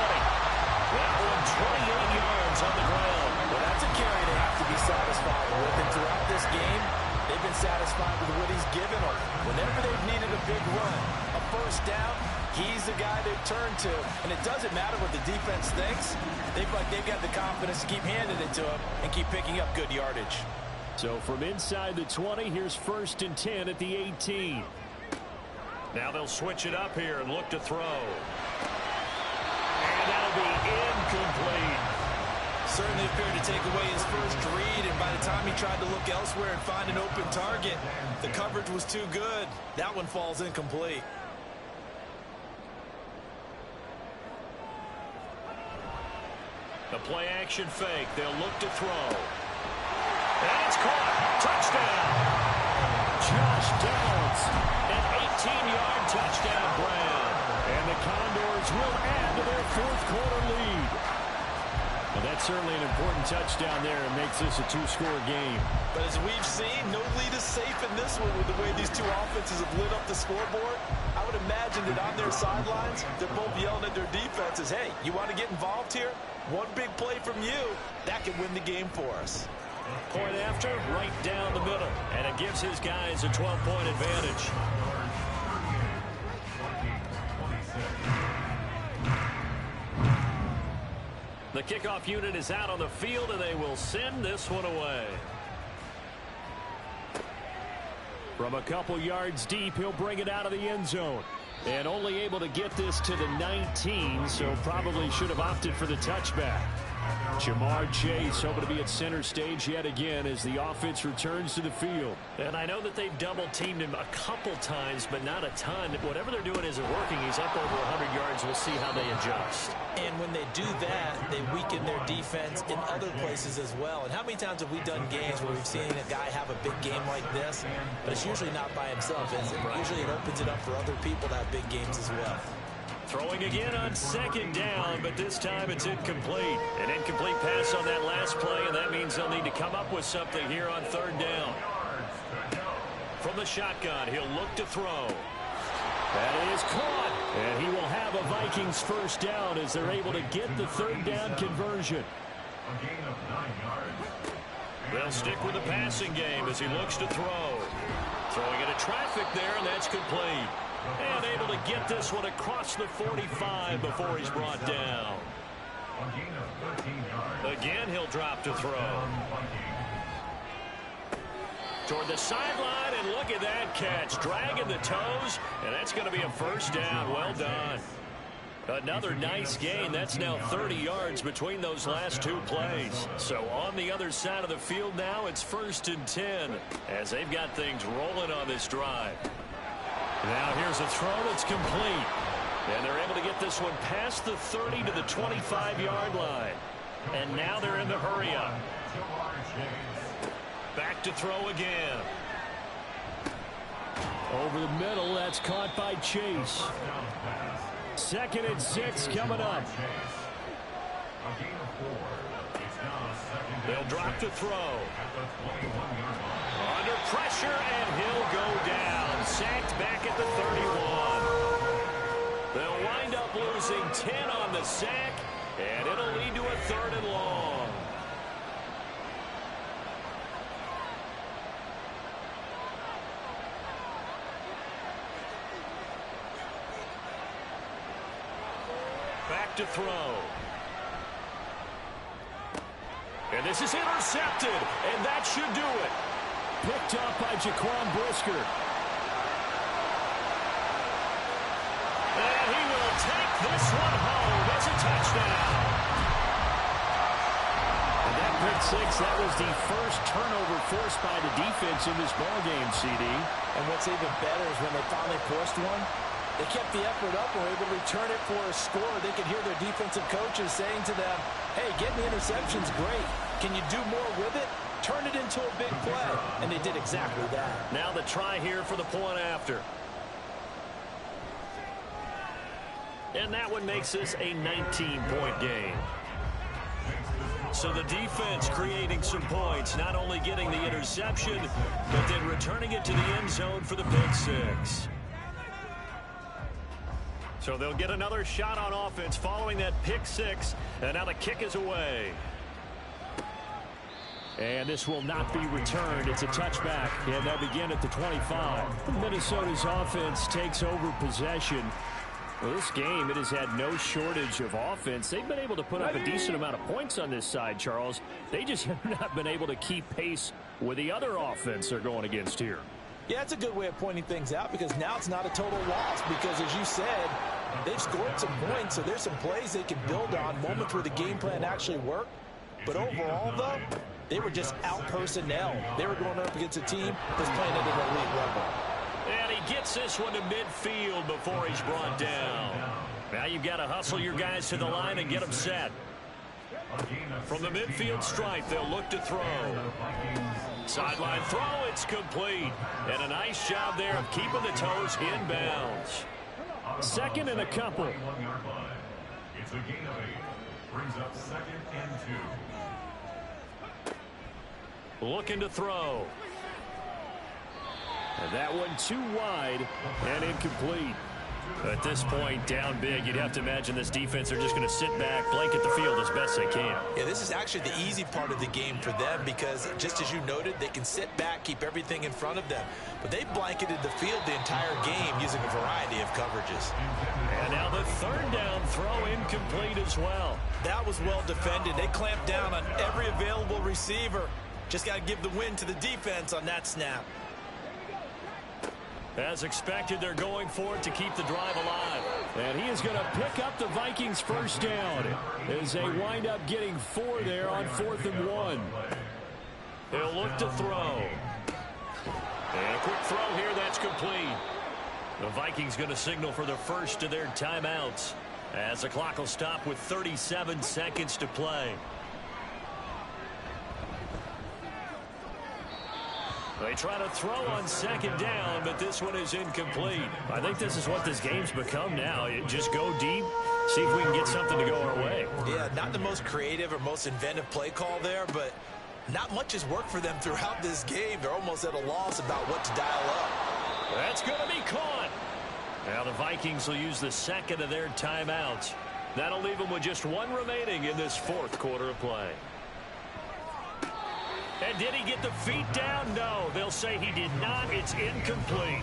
That one 28 yards on the ground. Well, that's a carry they have to be satisfied with. And throughout this game, they've been satisfied with what he's given them. Whenever they've needed a big run, a first down, he's the guy they've turned to. And it doesn't matter what the defense thinks. They've got the confidence to keep handing it to him and keep picking up good yardage. So from inside the 20, here's 1st and 10 at the 18. Now they'll switch it up here and look to throw. And that'll be incomplete. Certainly appeared to take away his first read, and by the time he tried to look elsewhere and find an open target, the coverage was too good. That one falls incomplete. The play action fake. They'll look to throw. And it's caught. Touchdown. Josh Downs. An 18-yard touchdown grab. And the Condors will add to their fourth quarter lead. Well, that's certainly an important touchdown there. It makes this a 2-score game. But as we've seen, no lead is safe in this one with the way these two offenses have lit up the scoreboard. I would imagine that on their sidelines, they're both yelling at their defenses, hey, you want to get involved here? One big play from you, that can win the game for us. Point after, right down the middle. And it gives his guys a 12-point advantage. The kickoff unit is out on the field, and they will send this one away. From a couple yards deep, he'll bring it out of the end zone. And only able to get this to the 19, so probably should have opted for the touchback. Jamar Chase hoping to be at center stage yet again as the offense returns to the field. And I know that they've double-teamed him a couple times, but not a ton. Whatever they're doing isn't working. He's up over 100 yards. We'll see how they adjust. And when they do that, they weaken their defense in other places as well. And how many times have we done games where we've seen a guy have a big game like this, but it's usually not by himself, is it? Right. Usually it opens it up for other people to have big games as well. Throwing again on 2nd down, but this time it's incomplete. An incomplete pass on that last play, and that means they'll need to come up with something here on 3rd down. From the shotgun, he'll look to throw. That is caught, and he will have a Vikings first down as they're able to get the 3rd down conversion. A gain of 9 yards. They'll stick with the passing game as he looks to throw. Throwing into traffic there, and that's complete. And able to get this one across the 45 before he's brought down. A gain of 13 yards. Again, he'll drop to throw. Toward the sideline, and look at that catch. Dragging the toes, and that's going to be a first down. Well done. Another nice gain. That's now 30 yards between those last two plays. So on the other side of the field now, it's 1st and 10 as they've got things rolling on this drive. Now here's a throw that's complete. And they're able to get this one past the 30 to the 25-yard line. And now they're in the hurry-up. Back to throw again. Over the middle, that's caught by Chase. 2nd and 6 coming up. They'll drop to throw. Under pressure, and he'll go down. Sacked back at the 31. They'll wind up losing 10 on the sack, and it'll lead to a 3rd and long. Back to throw. And this is intercepted, and that should do it. Picked up by Jaquan Brisker. And he will take this one home. It's a touchdown. And that pick six, that was the first turnover forced by the defense in this ballgame, CD. And what's even better is when they finally forced one, they kept the effort up and were able to return it for a score. They could hear their defensive coaches saying to them, hey, getting the interception's great. Can you do more with it? Turn it into a big play. And they did exactly that. Now the try here for the point after. And that one makes this a 19-point game. So the defense creating some points, not only getting the interception, but then returning it to the end zone for the pick six. So they'll get another shot on offense following that pick six, and now the kick is away. And this will not be returned. It's a touchback, and they'll begin at the 25. Minnesota's offense takes over possession. Well, this game, it has had no shortage of offense. They've been able to put up a decent amount of points on this side, Charles. They just have not been able to keep pace with the other offense they're going against here. Yeah, it's a good way of pointing things out because now it's not a total loss because, as you said, they've scored some points, so there's some plays they can build on, moments where the game plan actually worked. But overall, though, they were just out-personnel. They were going up against a team that's playing at an elite level. And he gets this one to midfield before he's brought down. Now you've got to hustle your guys to the line and get them set. From the midfield stripe, they'll look to throw. Sideline throw, it's complete. And a nice job there of keeping the toes in bounds. Second and a couple. It's a gain of 8. Brings up 2nd and 2. Looking to throw. And that one too wide and incomplete. At this point, down big, you'd have to imagine this defense are just going to sit back, blanket the field as best they can. Yeah, this is actually the easy part of the game for them because, just as you noted, they can sit back, keep everything in front of them. But they've blanketed the field the entire game using a variety of coverages. And now the third down throw incomplete as well. That was well defended. They clamped down on every available receiver. Just got to give the win to the defense on that snap. As expected, they're going for it to keep the drive alive. And he is going to pick up the Vikings first down as they wind up getting 4 there on 4th and 1. He'll look to throw. And a quick throw here, that's complete. The Vikings going to signal for the first of their timeouts as the clock will stop with 37 seconds to play. They try to throw on second down, but this one is incomplete. I think this is what this game's become now. Just go deep, see if we can get something to go our way. Yeah, not the most creative or most inventive play call there, but not much has worked for them throughout this game. They're almost at a loss about what to dial up. That's going to be caught. Now the Vikings will use the second of their timeouts. That'll leave them with just 1 remaining in this 4th quarter of play. And did he get the feet down? No, they'll say he did not. It's incomplete.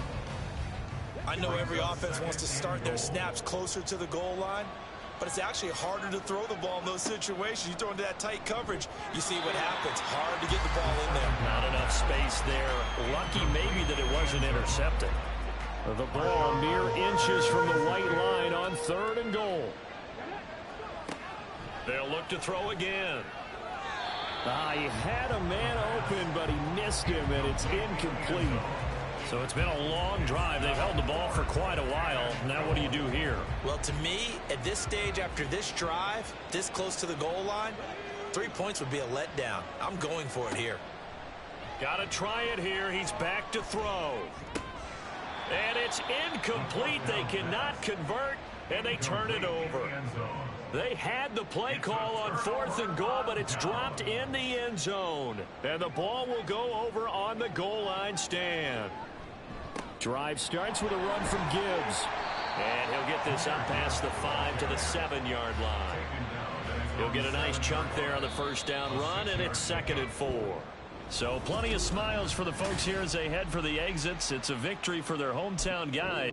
I know every offense wants to start their snaps closer to the goal line, but it's actually harder to throw the ball in those situations. You throw into that tight coverage, you see what happens. Hard to get the ball in there. Not enough space there. Lucky maybe that it wasn't intercepted. The ball mere inches from the white line on 3rd and goal. They'll look to throw again. He had a man open, but he missed him, and it's incomplete. So it's been a long drive. They've held the ball for quite a while. Now what do you do here? Well, to me, at this stage after this drive, this close to the goal line, 3 points would be a letdown. I'm going for it here. Got to try it here. He's back to throw. And it's incomplete. They cannot convert, and they turn it over. They had the play call on 4th and goal, but it's dropped in the end zone. And the ball will go over on the goal line stand. Drive starts with a run from Gibbs. And he'll get this up past the 5 to the 7-yard line. He'll get a nice chunk there on the first down run, and it's 2nd and 4. So plenty of smiles for the folks here as they head for the exits. It's a victory for their hometown guys.